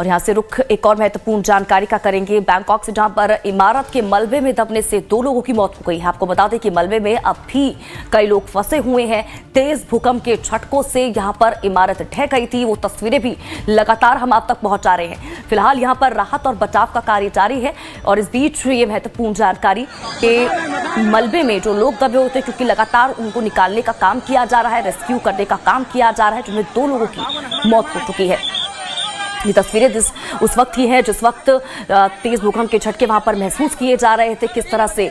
और यहाँ से रुख एक और महत्वपूर्ण जानकारी का करेंगे बैंकॉक से, जहां पर इमारत के मलबे में दबने से 2 लोगों की मौत हो गई है। आपको बता दें कि मलबे में अब भी कई लोग फंसे हुए हैं। तेज भूकंप के झटकों से यहां पर इमारत ढह गई थी। वो तस्वीरें भी लगातार हम आप तक पहुंचा रहे हैं। फिलहाल यहां पर राहत और बचाव का कार्य जारी है और इस बीच ये महत्वपूर्ण जानकारी कि मलबे में जो लोग दबे होते हैं, क्योंकि लगातार उनको निकालने का काम किया जा रहा है, रेस्क्यू करने का काम किया जा रहा है, जिनमें 2 लोगों की मौत हो चुकी है। ये तस्वीरें उस वक्त की हैं जिस वक्त तेज भूकंप के झटके वहां पर महसूस किए जा रहे थे। किस तरह से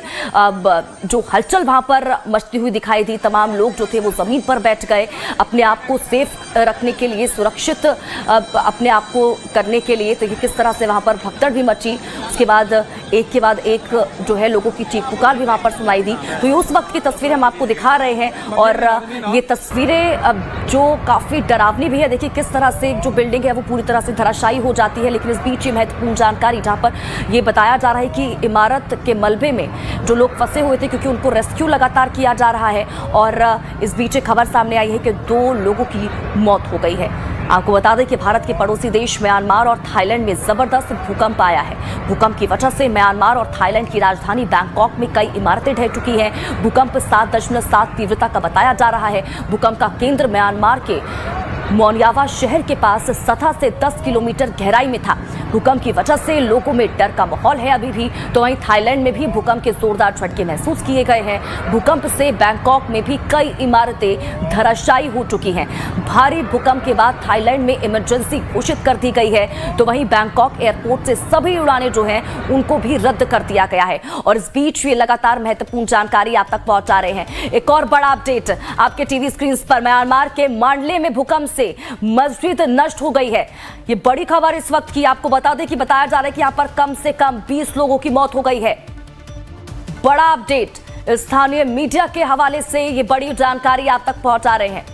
जो हलचल वहां पर मचती हुई दिखाई दी। तमाम लोग जो थे वो जमीन पर बैठ गए, अपने आप को सेफ रखने के लिए, सुरक्षित अपने आप को करने के लिए। तो ये किस तरह से वहां पर भगदड़ भी मची। उसके बाद एक के बाद एक जो है लोगों की चीख पुकार भी वहां पर सुनाई दी। तो ये उस वक्त की तस्वीरें हम आपको दिखा रहे हैं और ये तस्वीरें जो काफी डरावनी भी है। देखिए किस तरह से जो बिल्डिंग है वो पूरी तरह से धराशायी हो जाती है। लेकिन इस बीच ये महत्वपूर्ण जानकारी जहां पर ये बताया जा रहा है कि इमारत के मलबे में जो लोग फंसे हुए थे, क्योंकि उनको रेस्क्यू लगातार किया जा रहा है और इस बीच एक खबर सामने आई है कि 2 लोगों की मौत हो गई है। आपको बता दें कि भारत के पड़ोसी देश म्यांमार और थाईलैंड में जबरदस्त भूकंप आया है। भूकंप की वजह से म्यांमार और थाईलैंड की राजधानी बैंकॉक में कई इमारतें ढह चुकी हैं। भूकंप 7.7 तीव्रता का बताया जा रहा है। भूकंप का केंद्र म्यांमार के मोनियावा शहर के पास सतह से 10 किलोमीटर गहराई में था। भूकंप की वजह से लोगों में डर का माहौल है अभी भी। तो वहीं थाईलैंड में भी भूकंप के जोरदार झटके महसूस किए गए हैं। भूकंप से बैंकॉक में भी कई इमारतें धराशायी हो चुकी हैं। भारी भूकंप के बाद थाईलैंड में इमरजेंसी घोषित कर दी गई है। तो वहीं बैंकॉक एयरपोर्ट से सभी उड़ानें जो हैं उनको भी रद्द कर दिया गया है। और इस बीच ये लगातार महत्वपूर्ण जानकारी आप तक पहुंचा रहे हैं। एक और बड़ा अपडेट आपके टीवी स्क्रीन पर, म्यांमार के मांडले में भूकंप से मस्जिद नष्ट हो गई है। ये बड़ी खबर इस वक्त की। आपको बता दें कि बताया जा रहा है कि यहां पर कम से कम 20 लोगों की मौत हो गई है। बड़ा अपडेट स्थानीय मीडिया के हवाले से ये बड़ी जानकारी आप तक पहुंचा रहे हैं।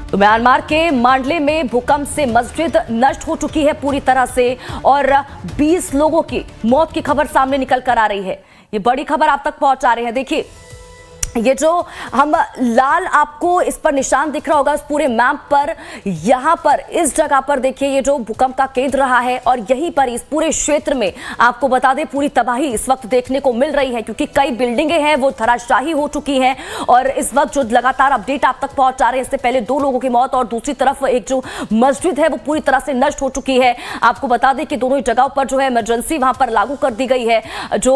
तो म्यांमार के मांडले में भूकंप से मस्जिद नष्ट हो चुकी है पूरी तरह से और 20 लोगों की मौत की खबर सामने निकल कर आ रही है। ये बड़ी खबर आप तक पहुंचा रहे हैं। देखिए ये जो हम लाल आपको इस पर निशान दिख रहा होगा उस पूरे मैप पर, यहाँ पर इस जगह पर देखिए ये जो भूकंप का केंद्र रहा है और यहीं पर इस पूरे क्षेत्र में आपको बता दें पूरी तबाही इस वक्त देखने को मिल रही है, क्योंकि कई बिल्डिंगें हैं वो धराशायी हो चुकी हैं। और इस वक्त जो लगातार अपडेट आप तक पहुंचा रहे हैं, इससे पहले 2 लोगों की मौत और दूसरी तरफ एक जो मस्जिद है वो पूरी तरह से नष्ट हो चुकी है। आपको बता दें कि दोनों ही जगहों पर जो है इमरजेंसी वहां पर लागू कर दी गई है। जो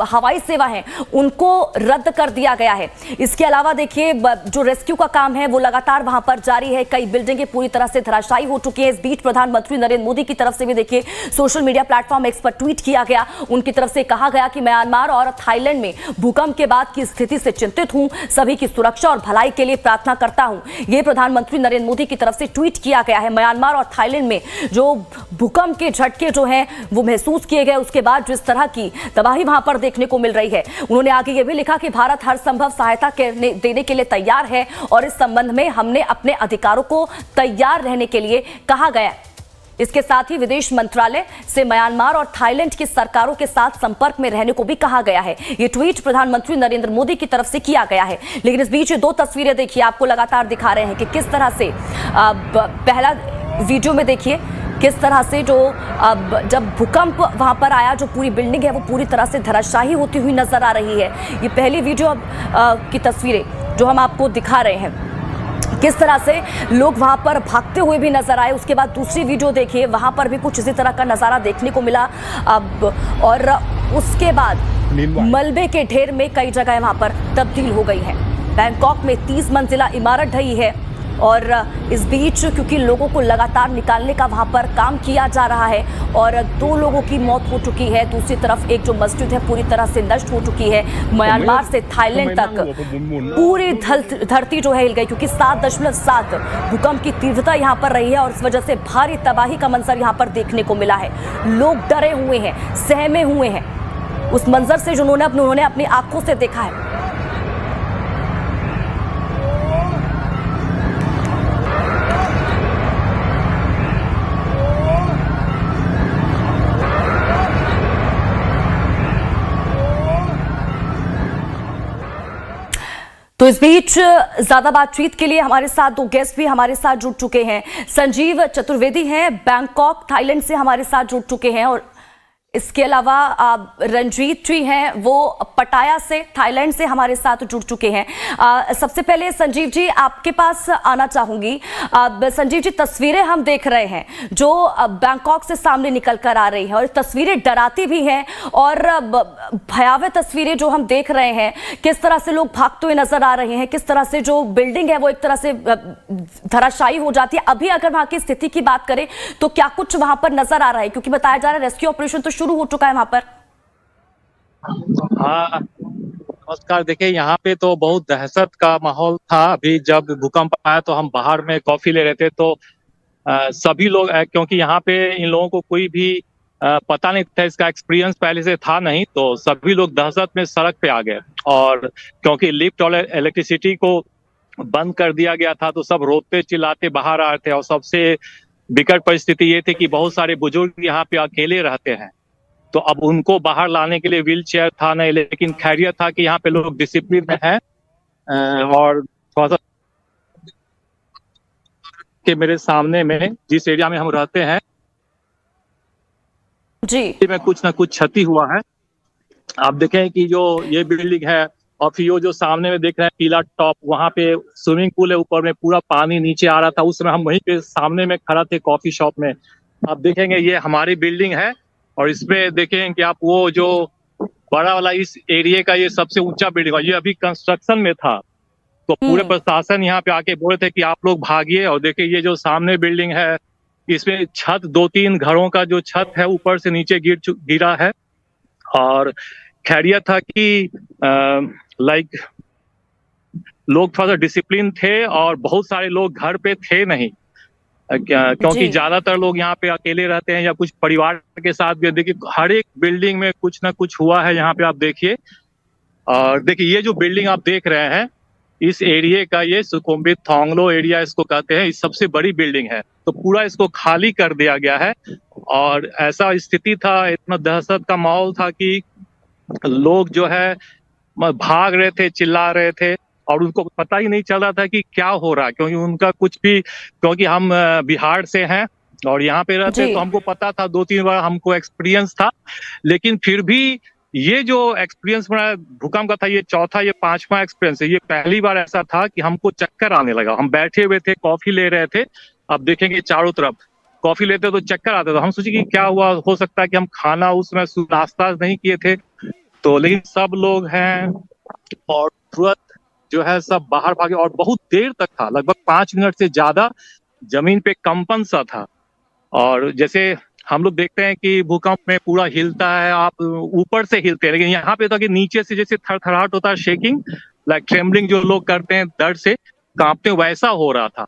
हवाई सेवा है उनको रद्द कर दिया गया है। इसके अलावा देखिए जो रेस्क्यू का काम है वो लगातार वहां पर जारी है। कई बिल्डिंगें पूरी तरह से धराशायी हो चुकी है। इस बीच प्रधानमंत्री नरेंद्र मोदी की तरफ से भी देखिए सोशल मीडिया प्लेटफॉर्म एक्स पर ट्वीट किया गया। उनकी तरफ से कहा गया कि म्यांमार और थाईलैंड में भूकंप के बाद की स्थिति से चिंतित हूं, सभी की सुरक्षा और भलाई के लिए प्रार्थना करता हूं। यह प्रधानमंत्री नरेंद्र मोदी की तरफ से ट्वीट किया गया है। म्यांमार और थाईलैंड में जो भूकंप के झटके जो हैं वो महसूस किए गए, उसके बाद जिस तरह की तबाही वहां पर देखने को मिल रही है। उन्होंने आगे यह भी लिखा कि भारत हर संभव सहायता देने के लिए तैयार है और इस संबंध में हमने अपने अधिकारों को तैयार रहने के लिए कहा गया है। इसके साथ ही विदेश मंत्रालय से म्यांमार और थाईलैंड की सरकारों के साथ संपर्क में रहने को भी कहा गया है। ये ट्वीट प्रधानमंत्री नरेंद्र मोदी की तरफ से किया गया है। लेकिन इस बीच 2 तस्वीरें देखिए आपको लगातार दिखा रहे हैं कि किस तरह से पहला वीडियो में देखिए किस तरह से जो जब भूकंप वहां पर आया, जो पूरी बिल्डिंग है वो पूरी तरह से धराशायी होती हुई नजर आ रही है। ये पहली वीडियो की तस्वीरें जो हम आपको दिखा रहे हैं, किस तरह से लोग वहां पर भागते हुए भी नजर आए। उसके बाद दूसरी वीडियो देखिए, वहां पर भी कुछ इसी तरह का नजारा देखने को मिला। और उसके बाद मलबे के ढेर में कई जगह वहां पर तब्दील हो गई है। बैंकॉक में 30 मंजिला इमारत ढही है और इस बीच क्योंकि लोगों को लगातार निकालने का वहां पर काम किया जा रहा है और 2 लोगों की मौत हो चुकी है। दूसरी तरफ एक जो मस्जिद है पूरी तरह से नष्ट हो चुकी है। म्यांमार से थाईलैंड तक पूरी धरती जो है हिल गई, क्योंकि 7.7 भूकंप की तीव्रता यहां पर रही है और इस वजह से भारी तबाही का मंजर यहां पर देखने को मिला है। लोग डरे हुए हैं, सहमे हुए हैं उस मंजर से जो उन्होंने अपनी आंखों से देखा है। तो इस बीच ज्यादा बातचीत के लिए हमारे साथ दो गेस्ट भी हमारे साथ जुड़ चुके हैं। संजीव चतुर्वेदी हैं, बैंकॉक थाईलैंड से हमारे साथ जुड़ चुके हैं, और इसके अलावा रंजीत जी हैं, वो पटाया से थाईलैंड से हमारे साथ जुड़ चुके हैं। सबसे पहले संजीव जी आपके पास आना चाहूंगी। संजीव जी, तस्वीरें हम देख रहे हैं जो बैंकॉक से सामने निकल कर आ रही हैं, और तस्वीरें डराती भी हैं और भयावह तस्वीरें जो हम देख रहे हैं, किस तरह से लोग भागते हुए नजर आ रहे हैं, किस तरह से जो बिल्डिंग है वो एक तरह से धराशायी हो जाती है। अभी अगर वहां की स्थिति की बात करें तो क्या कुछ वहां पर नजर आ रहा है, क्योंकि बताया जा रहा है रेस्क्यू ऑपरेशन तो शुरू हो चुका है वहां पर। हाँ, नमस्कार। देखिए, यहाँ पे तो बहुत दहशत का माहौल था। अभी जब भूकंप आया तो हम बाहर में कॉफी ले रहे थे, तो सभी लोग, क्योंकि यहाँ पे इन लोगों को कोई भी पता नहीं था, इसका एक्सपीरियंस पहले से था नहीं, तो सभी लोग दहशत में सड़क पे आ गए। और क्योंकि लिफ्ट और इलेक्ट्रिसिटी को बंद कर दिया गया था, तो सब रोते चिल्लाते बाहर आ रहे थे। और सबसे विकट परिस्थिति ये थी कि बहुत सारे बुजुर्ग यहाँ पे अकेले रहते हैं, तो अब उनको बाहर लाने के लिए व्हील चेयर था नहीं। लेकिन खैरियत था कि यहाँ पे लोग डिसिप्लिन में हैं। और थोड़ा सा कि मेरे सामने में जिस एरिया में हम रहते हैं जी में कुछ ना कुछ क्षति हुआ है। आप देखें कि जो ये बिल्डिंग है और फिर जो सामने में देख रहे हैं पीला टॉप, वहाँ पे स्विमिंग पूल है, ऊपर में पूरा पानी नीचे आ रहा था। उस समय हम वहीं पे सामने में खड़ा थे कॉफी शॉप में। आप देखेंगे ये हमारी बिल्डिंग है, और इसमें देखें कि आप वो जो बड़ा वाला इस एरिया का ये सबसे ऊंचा बिल्डिंग है, ये अभी कंस्ट्रक्शन में था। तो पूरे प्रशासन यहाँ पे आके बोले थे कि आप लोग भागिए। और देखिए ये जो सामने बिल्डिंग है, इसमें छत 2-3 घरों का जो छत है ऊपर से नीचे गिरा है। और खैरियत था कि लाइक लोग थोड़ा सा डिसिप्लिन थे, और बहुत सारे लोग घर पे थे नहीं, क्योंकि ज्यादातर लोग यहाँ पे अकेले रहते हैं या कुछ परिवार के साथ भी। देखिए हर एक बिल्डिंग में कुछ ना कुछ हुआ है यहाँ पे, आप देखिए। और देखिए ये जो बिल्डिंग आप देख रहे हैं, इस एरिया का, ये सुकुम्बित थोंगलो एरिया इसको कहते हैं, इस सबसे बड़ी बिल्डिंग है। तो पूरा इसको खाली कर दिया गया है। और ऐसा स्थिति था, इतना दहशत का माहौल था कि लोग जो है भाग रहे थे, चिल्ला रहे थे, और उनको पता ही नहीं चल रहा था कि क्या हो रहा है। क्योंकि उनका कुछ भी, क्योंकि हम बिहार से हैं और यहाँ पे रहते, तो हमको पता था, 2-3 बार हमको एक्सपीरियंस था। लेकिन फिर भी ये जो एक्सपीरियंस मेरा भूकंप का था, ये चौथा, ये 5वां एक्सपीरियंस है। ये पहली बार ऐसा था कि हमको चक्कर आने लगा। हम बैठे हुए थे, कॉफी ले रहे थे, आप देखेंगे चारों तरफ कॉफी लेते तो चक्कर आता था। हम सोचे कि क्या हुआ, हो सकता है कि हम खाना उस समय नाश्ता नहीं किए थे। तो लेकिन सब लोग हैं और तुरंत जो है सब बाहर भागे, और बहुत देर तक था, लगभग 5 मिनट से ज्यादा जमीन पे कंपन सा था। और जैसे हम लोग देखते हैं कि भूकंप में पूरा हिलता है, आप ऊपर से हिलते हैं, लेकिन यहाँ पे था कि नीचे से जैसे थरथराहट होता है, शेकिंग लाइक ट्रेम्बलिंग जो लोग करते हैं, दर्द से कांपते, वैसा हो रहा था।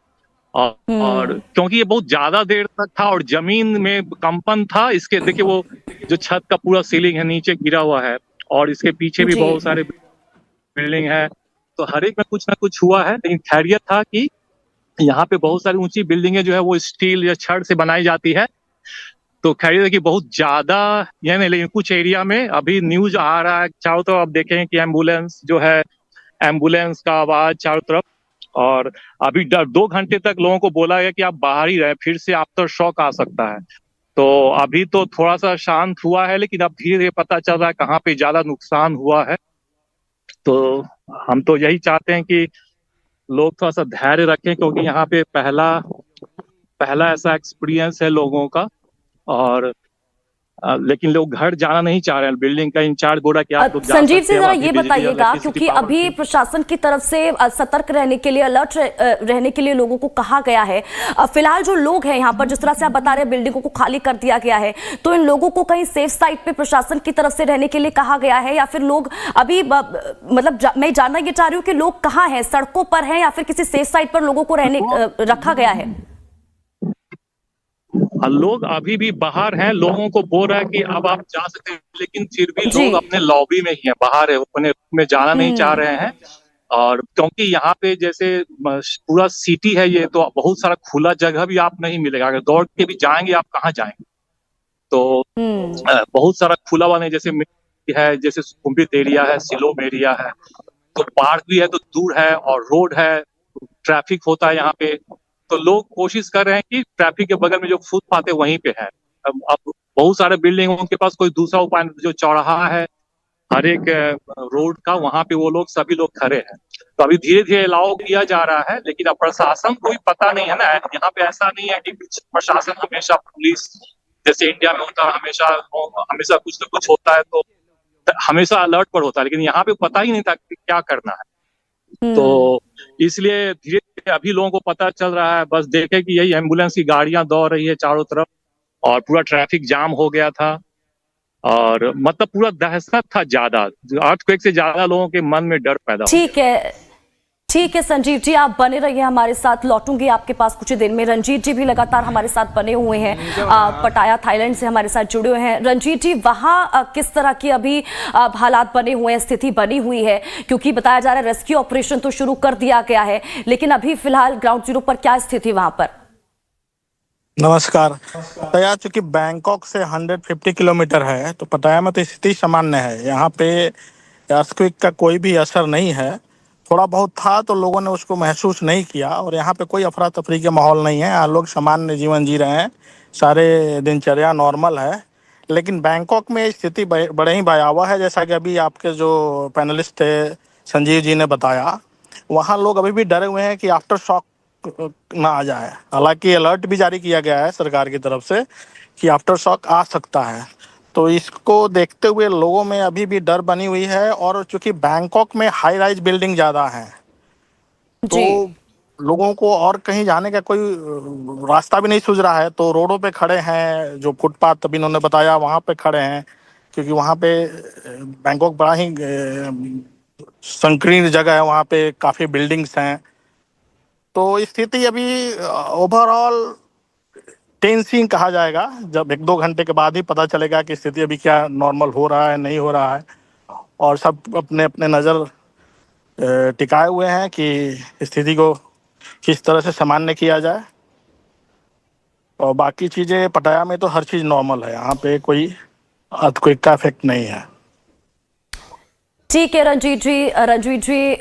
और क्योंकि ये बहुत ज्यादा देर तक था और जमीन में कंपन था, इसके देखिए वो जो छत का पूरा सीलिंग है नीचे गिरा हुआ है, और इसके पीछे भी बहुत सारे बिल्डिंग है। तो हर एक में कुछ ना कुछ हुआ है। लेकिन खैरियत था कि यहाँ पे बहुत सारी ऊंची बिल्डिंगें जो है वो स्टील या छड़ से बनाई जाती है। तो खैरियत है कि बहुत ज्यादा यह नहीं, लेकिन कुछ एरिया में अभी न्यूज आ रहा है चारों तरफ। आप देखें कि एम्बुलेंस जो है, एम्बुलेंस का आवाज चारों तरफ। और अभी 2 घंटे तक लोगों को बोला गया कि आप बाहर ही रहे, फिर से आफ्टर शॉक आ सकता है। तो अभी तो थोड़ा सा शांत हुआ है, लेकिन अब धीरे धीरे पता चल रहा है कहाँ पे ज्यादा नुकसान हुआ है। तो हम तो यही चाहते हैं कि लोग थोड़ा सा धैर्य रखें, क्योंकि यहाँ पे पहला ऐसा एक्सपीरियंस है लोगों का। और लेकिन लोग घर जाना नहीं चाह रहे हैं। बिल्डिंग का इंचार्ज बोला कि आप लोग जा संजीव से सकते हैं। जरा ये बताइएगा, क्योंकि अभी प्रशासन की तरफ से सतर्क रहने के लिए, अलर्ट रहने के लिए लोगों को कहा गया है। फिलहाल जो लोग हैं यहाँ पर, जिस तरह से आप बता रहे हैं बिल्डिंगों को खाली कर दिया गया है, तो इन लोगों को कहीं सेफ साइड पे प्रशासन की तरफ से रहने के लिए कहा गया है, या फिर लोग अभी मतलब मैं जानना ये चाह रही हूँ कि लोग कहाँ हैं, सड़कों पर हैं या फिर किसी सेफ साइड पर लोगों को रहने रखा गया है? लोग अभी भी बाहर हैं। लोगों को बोल रहा है कि अब आप जा सकते हैं, लेकिन फिर भी लोग अपने लॉबी में ही हैं, बाहर है, अपने रूम में जाना नहीं चाह रहे हैं। और क्योंकि यहाँ पे जैसे पूरा सिटी है ये, तो बहुत सारा खुला जगह भी आप नहीं मिलेगा। अगर दौड़ के भी जाएंगे, आप कहाँ जाएंगे? तो बहुत सारा खुला हुआ नहीं, जैसे है, जैसे सुकुम्बित एरिया है, सिलोम एरिया है, तो पार्क भी है तो दूर है और रोड है, ट्रैफिक होता है यहाँ पे। तो लोग कोशिश कर रहे हैं कि ट्रैफिक के बगल में जो फुटपाथ है वहीं पे है। अब बहुत सारे बिल्डिंग उनके पास कोई दूसरा उपाय नहीं, जो चौराहा है हर एक रोड का, वहां पे वो लोग सभी लोग खड़े हैं। तो अभी धीरे धीरे अलाउ किया जा रहा है, लेकिन अब प्रशासन कोई पता नहीं है ना। यहाँ पे ऐसा नहीं है कि प्रशासन हमेशा पुलिस जैसे इंडिया में होता है, हमेशा हमेशा कुछ न कुछ होता है तो हमेशा अलर्ट पर होता है, लेकिन यहाँ पे पता ही नहीं था कि क्या करना है। तो इसलिए धीरे धीरे अभी लोगों को पता चल रहा है। बस देखे कि यही एम्बुलेंस की गाड़ियां दौड़ रही है चारों तरफ और पूरा ट्रैफिक जाम हो गया था और मतलब पूरा दहशत था। ज्यादा अर्थक्वेक से ज्यादा लोगों के मन में डर पैदा हो गया। ठीक है संजीव जी, आप बने रहिए हमारे साथ, लौटूंगी आपके पास कुछ ही देर में। रंजीत जी भी लगातार हमारे साथ बने हुए हैं, पटाया थाईलैंड से हमारे साथ जुड़े हुए हैं। रंजीत जी, वहां किस तरह की अभी हालात बने हुए हैं, स्थिति बनी हुई है? क्योंकि बताया जा रहा है रेस्क्यू ऑपरेशन तो शुरू कर दिया गया है, लेकिन अभी फिलहाल ग्राउंड जीरो पर क्या स्थिति वहां पर? नमस्कार। पटाया चूंकि बैंकॉक से 150 किलोमीटर है, तो पटाया में तो स्थिति सामान्य है। यहाँ पे अर्थक्वेक का कोई भी असर नहीं है। थोड़ा बहुत था तो लोगों ने उसको महसूस नहीं किया और यहाँ पे कोई अफरा तफरी के माहौल नहीं है। यहाँ लोग सामान्य जीवन जी रहे हैं, सारे दिनचर्या नॉर्मल है। लेकिन बैंकॉक में स्थिति बड़े ही भयावह है। जैसा कि अभी आपके जो पैनलिस्ट थे संजीव जी ने बताया, वहाँ लोग अभी भी डरे हुए हैं कि आफ्टर शॉक ना आ जाए। हालांकि अलर्ट भी जारी किया गया है सरकार की तरफ से कि आफ्टर शॉक आ सकता है। तो इसको देखते हुए लोगों में अभी भी डर बनी हुई है। और चूंकि बैंकॉक में हाई राइज बिल्डिंग ज़्यादा हैं, तो लोगों को और कहीं जाने का कोई रास्ता भी नहीं सूझ रहा है। तो रोडों पे खड़े हैं, जो फुटपाथ अभी इन्होंने बताया वहाँ पे खड़े हैं, क्योंकि वहाँ पे बैंकॉक बड़ा ही संकीर्ण जगह है, वहाँ पे काफ़ी बिल्डिंग्स हैं। तो स्थिति अभी ओवरऑल टेंसिंग कहा जाएगा। जब 1-2 घंटे के बाद ही पता चलेगा कि स्थिति अभी क्या नॉर्मल हो रहा है, नहीं हो रहा है। और सब अपने अपने नज़र टिकाए हुए हैं कि स्थिति को किस तरह से सामान्य किया जाए। और बाकी चीज़ें पटाया में तो हर चीज़ नॉर्मल है, यहाँ पे कोई अर्थक्वेक का इफेक्ट नहीं है। ठीक है रंजीत जी